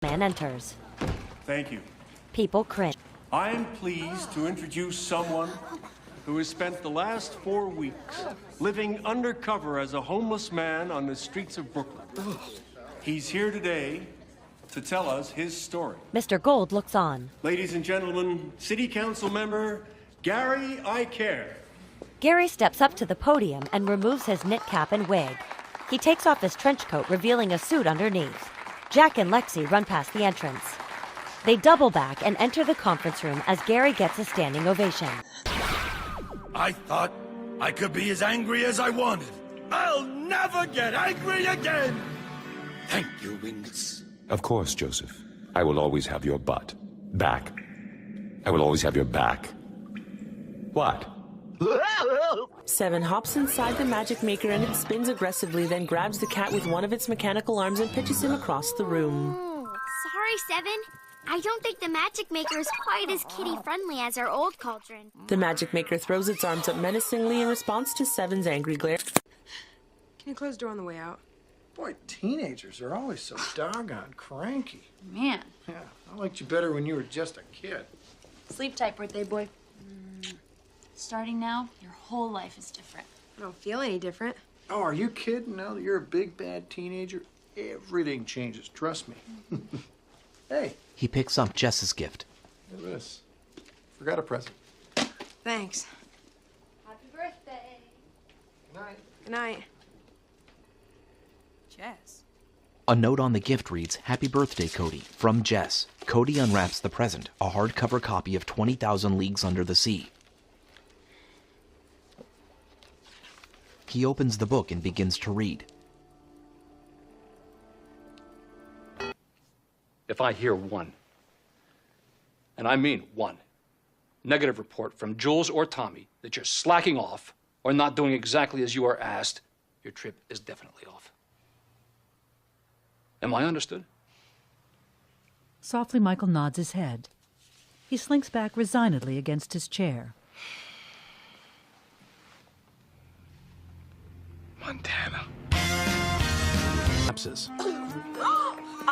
Man enters. Thank you. People cringe. I am pleased to introduce someone who has spent the last 4 weeks living undercover as a homeless man on the streets of Brooklyn. He's here today to tell us his story. Mr. Gold looks on. Ladies and gentlemen, City Council member Gary I Care. Gary steps up to the podium and removes his knit cap and wig. He takes off his trench coat, revealing a suit underneath. Jack and Lexi run past the entrance. They double back and enter the conference room as Gary gets a standing ovation. I thought I could be as angry as I wanted. I'll never get angry again! Thank you, Wings. Of course, Joseph. I will always have your butt. Back. I will always have your back. What? Seven hops inside the magic maker and it spins aggressively, then grabs the cat with one of its mechanical arms and pitches him across the room. Sorry, Seven. I don't think the magic maker is quite as kitty-friendly as our old cauldron. The magic maker throws its arms up menacingly in response to Seven's angry glare. Can you close the door on the way out? Boy, teenagers are always so doggone cranky. Man. Yeah, I liked you better when you were just a kid. Sleep tight, birthday boy. Starting now, your whole life is different. I don't feel any different. Oh, are you kidding? Now that you're a big, bad teenager, everything changes. Trust me. Hey. He picks up Jess's gift. Look at this. Forgot a present. Thanks. Happy birthday. Good night. Good night. Jess. A note on the gift reads, "Happy birthday, Cody," from Jess. Cody unwraps the present, a hardcover copy of 20,000 Leagues Under the Sea. He opens the book and begins to read. If I hear one, and I mean one, negative report from Jules or Tommy that you're slacking off or not doing exactly as you are asked, your trip is definitely off. Am I understood? Softly, Michael nods his head. He slinks back resignedly against his chair. Montana. Lapses.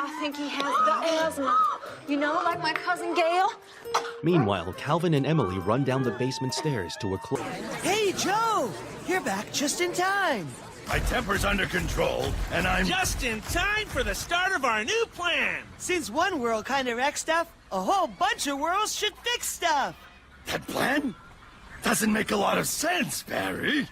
I think he has the asthma. You know, like my cousin Gail. Meanwhile, Calvin and Emily run down the basement stairs to a close. Hey, Joe! You're back just in time. My temper's under control, and I'm Just in time for the start of our new plan. Since one world kind of wrecks stuff, a whole bunch of worlds should fix stuff. That plan doesn't make a lot of sense, Barry.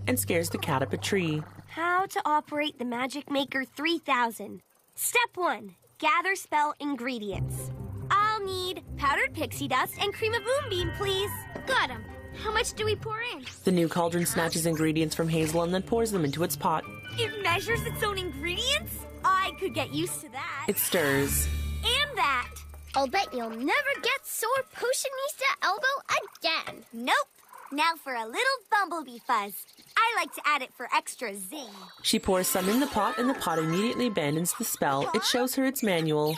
And scares the cat up a tree. How to operate the Magic Maker 3000. Step 1. Gather spell ingredients. I'll need powdered pixie dust and cream of moonbeam, please. Got 'em. How much do we pour in? The new cauldron snatches ingredients from Hazel and then pours them into its pot. It measures its own ingredients? I could get used to that. It stirs. And that. I'll bet you'll never get sore Potionista elbow again. Nope. Now for a little bumblebee fuzz. I like to add it for extra zing. She pours some in the pot, and the pot immediately abandons the spell. It shows her its manual.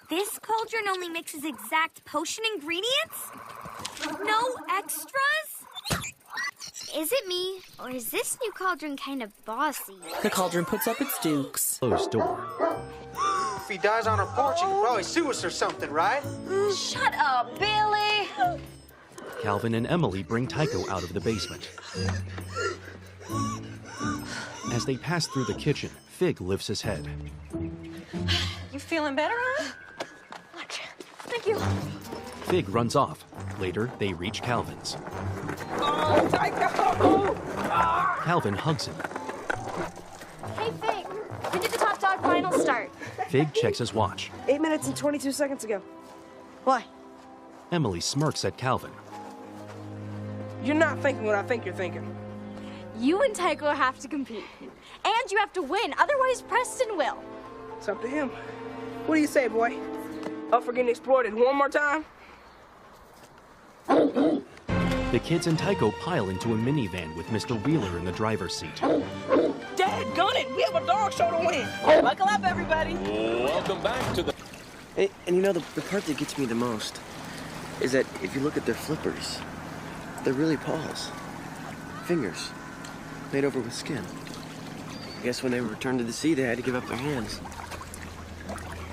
This cauldron only mixes exact potion ingredients? No extras? Is it me, or is this new cauldron kind of bossy? The cauldron puts up its dukes. Closed door. If he dies on our porch, he could probably sue us or something, right? Shut up, Billy. Calvin and Emily bring Tycho out of the basement. As they pass through the kitchen, Fig lifts his head. You feeling better, huh? Thank you. Fig runs off. Later, they reach Calvin's. Oh, Tycho! Calvin hugs him. Hey, Fig. When did the Top Dog final start? Fig checks his watch. 8 minutes and 22 seconds ago. Why? Emily smirks at Calvin. You're not thinking what I think you're thinking. You and Tycho have to compete. And you have to win, otherwise Preston will. It's up to him. What do you say, boy? Up for getting exploited one more time? The kids and Tycho pile into a minivan with Mr. Wheeler in the driver's seat. Dadgummit it! We have a dog show to win! Buckle up, everybody! Welcome back to the... And you know, the part that gets me the most is that if you look at their flippers, they're really paws. Fingers, made over with skin. I guess when they returned to the sea, they had to give up their hands.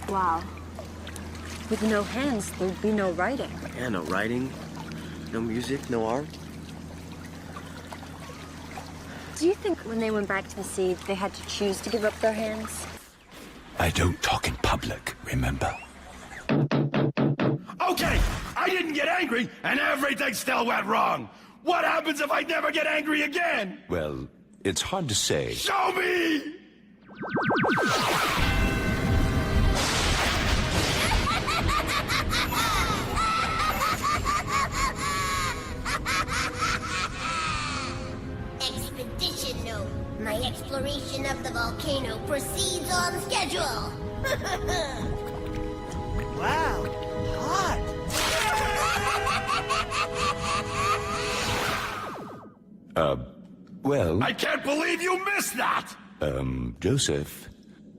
Wow. With no hands, there'd be no writing. Yeah, no writing, no music, no art. Do you think when they went back to the sea, they had to choose to give up their hands? I don't talk in public, remember? Okay, I didn't get angry, and everything still went wrong. What happens if I never get angry again? Well, it's hard to say. Show me! Expedition note. My exploration of the volcano proceeds on schedule. Wow, hot. Well... I can't believe you missed that! Joseph,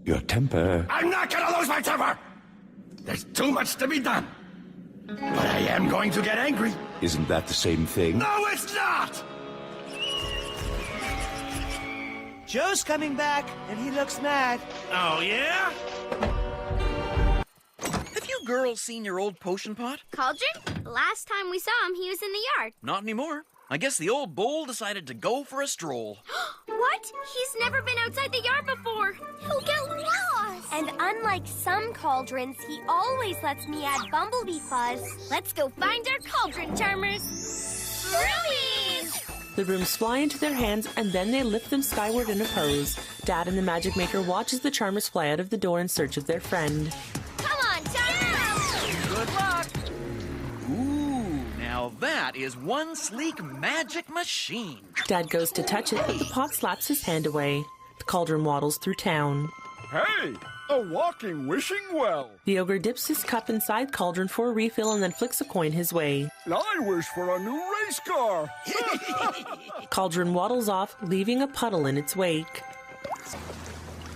your temper... I'm not gonna lose my temper! There's too much to be done. But I am going to get angry. Isn't that the same thing? No, it's not! Joe's coming back, and he looks mad. Oh, yeah? Have you girls seen your old potion pot? Cauldron? Last time we saw him, he was in the yard. Not anymore. I guess the old bull decided to go for a stroll. What? He's never been outside the yard before. He'll get lost. And unlike some cauldrons, he always lets me add bumblebee fuzz. Let's go find our cauldron charmers. Broomies! The brooms fly into their hands, and then they lift them skyward in a pose. Dad and the Magic Maker watches the charmers fly out of the door in search of their friend. Come on, charmers! Good luck! Ooh, now that is one sleek magic machine. Dad goes to touch it, but the pot slaps his hand away. The cauldron waddles through town. Hey, a walking wishing well. The ogre dips his cup inside cauldron for a refill and then flicks a coin his way. I wish for a new race car. Cauldron waddles off, leaving a puddle in its wake.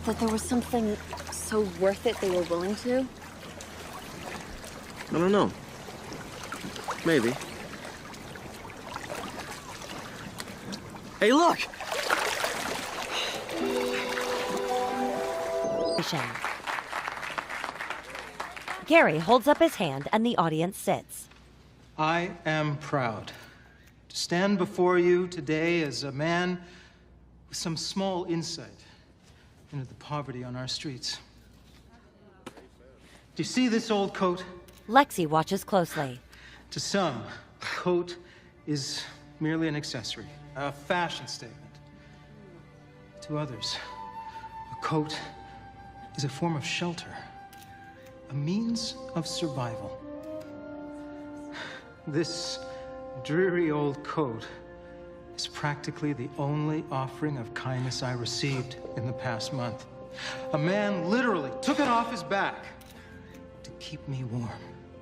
That there was something so worth it they were willing to? I don't know. Maybe. Hey, look! Gary holds up his hand and the audience sits. I am proud to stand before you today as a man with some small insight into the poverty on our streets. Do you see this old coat? Lexi watches closely. To some, a coat is merely an accessory, a fashion statement. To others, a coat is a form of shelter, a means of survival. This dreary old coat is practically the only offering of kindness I received in the past month. A man literally took it off his back to keep me warm.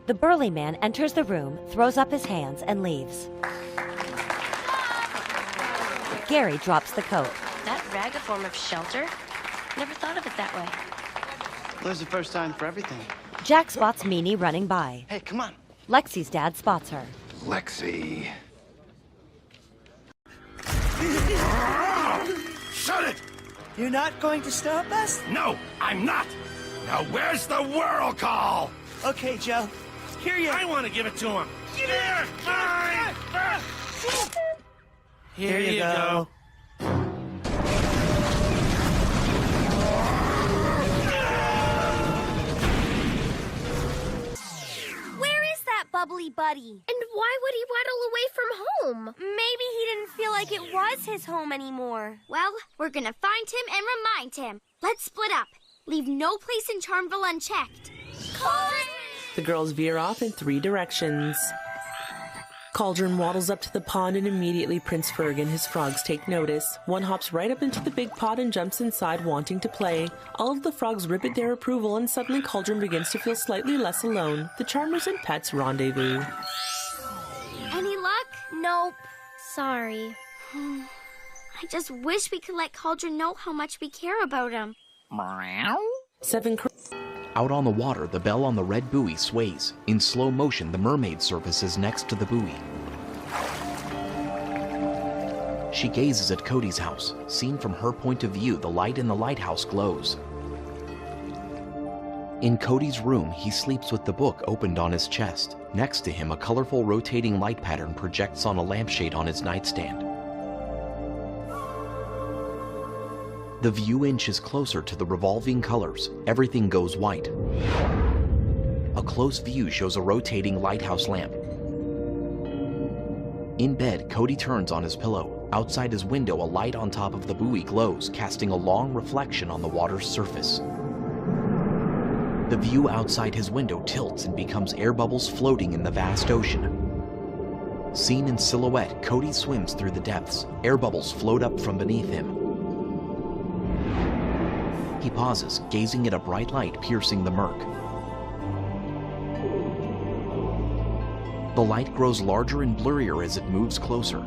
The burly man enters the room, throws up his hands, and leaves. Gary drops the coat. That rag a form of shelter? Never thought of it that way. Well, there's the first time for everything. Jack spots Meanie running by. Hey, come on. Lexi's dad spots her. Lexi. Shut it! You're not going to stop us? No, I'm not! Now where's the whirl call? Okay, Joe. Here you... I want to give it to him. Here, Here you go. Bubbly buddy. And why would he waddle away from home? Maybe he didn't feel like it was his home anymore. Well, we're gonna find him and remind him. Let's split up. Leave no place in Charmville unchecked. Cauldron! The girls veer off in 3 directions. Cauldron waddles up to the pond and immediately Prince Ferg and his frogs take notice. One hops right up into the big pot and jumps inside wanting to play. All of the frogs ribbit their approval and suddenly Cauldron begins to feel slightly less alone. The charmers and pets rendezvous. Any luck? Nope. Sorry. I just wish we could let Cauldron know how much we care about him. Out on the water, the bell on the red buoy sways. In slow motion, the mermaid surfaces next to the buoy. She gazes at Cody's house. Seen from her point of view, the light in the lighthouse glows. In Cody's room, he sleeps with the book opened on his chest. Next to him, a colorful rotating light pattern projects on a lampshade on his nightstand. The view inches closer to the revolving colors. Everything goes white. A close view shows a rotating lighthouse lamp. In bed, Cody turns on his pillow. Outside his window, a light on top of the buoy glows, casting a long reflection on the water's surface. The view outside his window tilts and becomes air bubbles floating in the vast ocean. Seen in silhouette, Cody swims through the depths. Air bubbles float up from beneath him. He pauses, gazing at a bright light piercing the murk. The light grows larger and blurrier as it moves closer.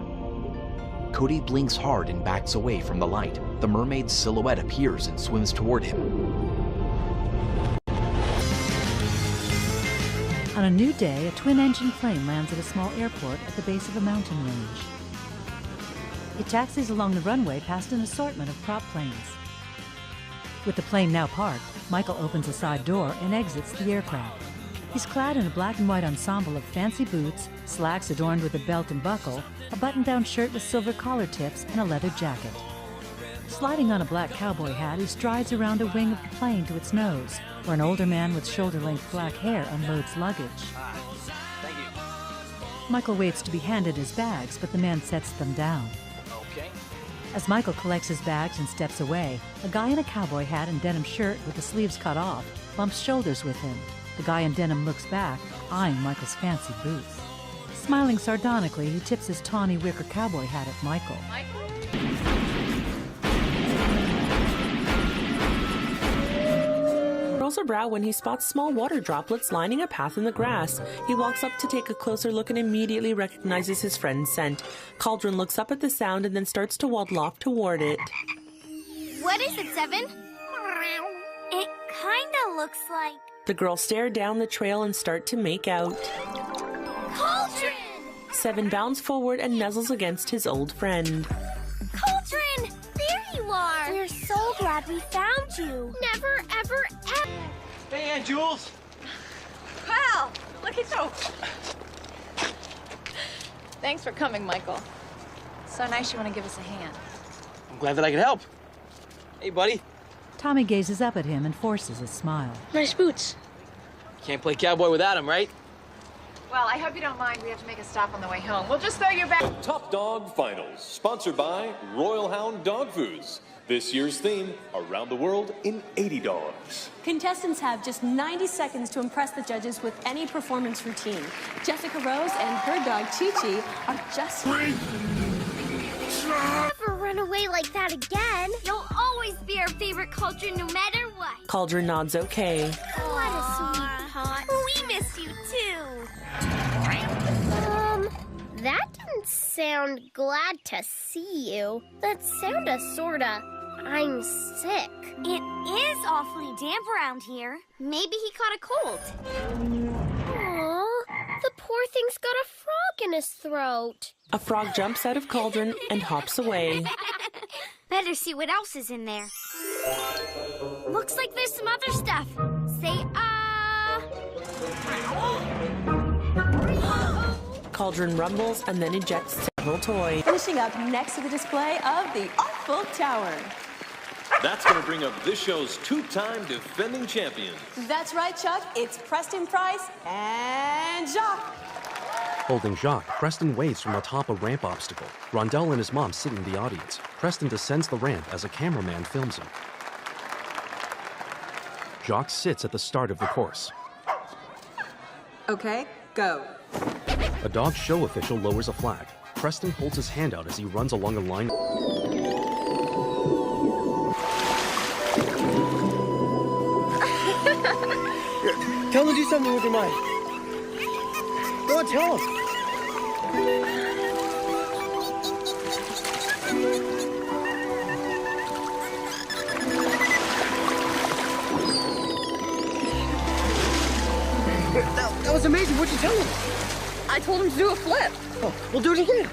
Cody blinks hard and backs away from the light. The mermaid's silhouette appears and swims toward him. On a new day, a twin-engine plane lands at a small airport at the base of a mountain range. It taxis along the runway past an assortment of prop planes. With the plane now parked, Michael opens a side door and exits the aircraft. He's clad in a black and white ensemble of fancy boots, slacks adorned with a belt and buckle, a button-down shirt with silver collar tips, and a leather jacket. Sliding on a black cowboy hat, he strides around a wing of the plane to its nose, where an older man with shoulder-length black hair unloads luggage. Thank you. Michael waits to be handed his bags, but the man sets them down. Okay. As Michael collects his bags and steps away, a guy in a cowboy hat and denim shirt with the sleeves cut off bumps shoulders with him. The guy in denim looks back, eyeing Michael's fancy boots. Smiling sardonically, he tips his tawny wicker cowboy hat at Michael. Curls a brow when he spots small water droplets lining a path in the grass. He walks up to take a closer look and immediately recognizes his friend's scent. Cauldron looks up at the sound and then starts to waddle off toward it. What is it, Seven? It kinda looks like... The girls stare down the trail and start to make out. Cauldron! Seven bounds forward and nuzzles against his old friend. Cauldron! There you are! We're so glad we found you. Never, ever, ever... Hey, Aunt Jules. Wow! Look at you! Thanks for coming, Michael. So nice you want to give us a hand. I'm glad that I could help. Hey, buddy. Tommy gazes up at him and forces a smile. Nice boots. Can't play cowboy without him, right? Well, I hope you don't mind. We have to make a stop on the way home. We'll just throw you back. Top Dog Finals, sponsored by Royal Hound Dog Foods. This year's theme, Around the World in 80 Dogs. Contestants have just 90 seconds to impress the judges with any performance routine. Jessica Rose and her dog, Chi-Chi, are just... Never run away like that again. You'll always be our favorite Cauldron no matter what. Cauldron nods okay. What a sweetheart. We miss you too. That didn't sound glad to see you. That sounded sorta, I'm sick. It is awfully damp around here. Maybe he caught a cold. Aww, the poor thing's got a frog in his throat. A frog jumps out of Cauldron and hops away. Better see what else is in there. Looks like there's some other stuff. Say, Cauldron rumbles and then ejects several toys. Finishing up next to the display of the Eiffel Tower. That's going to bring up this show's two-time defending champions. That's right, Chuck. It's Preston Price and Jacques. Holding Jacques, Preston waves from atop a ramp obstacle. Rondell and his mom sit in the audience. Preston descends the ramp as a cameraman films him. Jacques sits at the start of the course. Okay, go. A dog show official lowers a flag. Preston holds his hand out as he runs along a line. Tell him to do something with your mind. Go on, tell him. That was amazing. What'd you tell him? I told him to do a flip. Oh, we'll do it again.